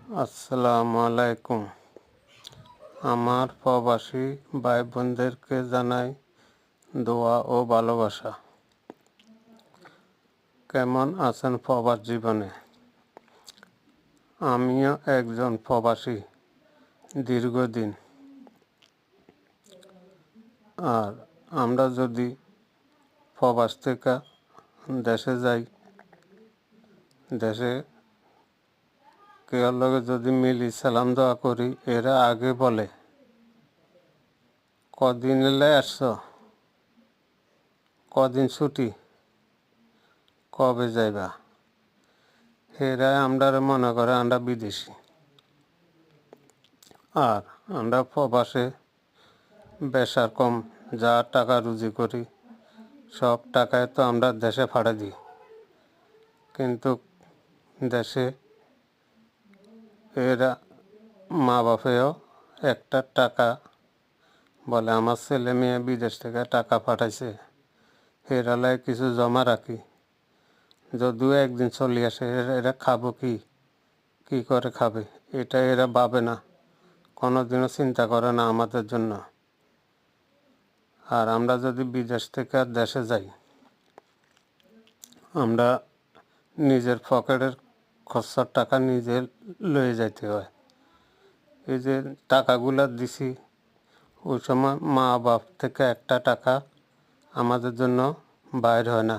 আসসালামু আলাইকুম। আমার প্রবাসী ভাই বোনদেরকে জানাই দোয়া ও ভালোবাসা। কেমন আছেন প্রবাস জীবনে? আমিও একজন প্রবাসী দীর্ঘদিন। আর আমরা যদি প্রবাস থেকে দেশে যাই, দেশে কেউ লগে যদি মিলি সালাম দোয়া করি, এরা আগে বলে কদিন এলে আসছো, কদিন ছুটি, কবে যাইবা। এরা আমরা মনে করে আমরা বিদেশি। আর আমরা প্রবাসে বেশার কম যা টাকা রুজি করি সব টাকায় তো আমরা দেশে ফাড়ে দিই, কিন্তু দেশে এরা মা বাপেও একটা টাকা বলে আমার ছেলে মেয়ে বিদেশ থেকে টাকা পাঠাইছে, এরালাই কিছু জমা রাখি, যদিও একদিন চলে আসে এরা খাবো কি করে খাবে, এটা এরা ভাবে না, কোনোদিনও চিন্তা করে না আমাদের জন্য। আর আমরা যদি বিদেশ থেকে দেশে যাই, আমরা নিজের পকেটের খরচার টাকা নিজে লয়ে যাইতে হয়। এই যে টাকাগুলো দিছি, ওই সময় মা বাপ থেকে একটা টাকা আমাদের জন্য বাইর হয় না,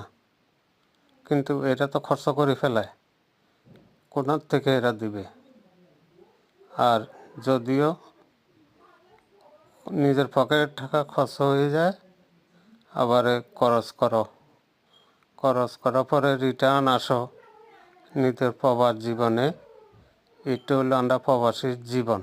কিন্তু এটা তো খরচ করে ফেলায়, কোনার থেকে এরা দিবে। আর যদিও নিজের পকেটের টাকা খরচ হয়ে যায়, আবার খরচ করার পরে রিটার্ন নিজের প্রবাস জীবনে। এটা হলো আমরা প্রবাসীর জীবন।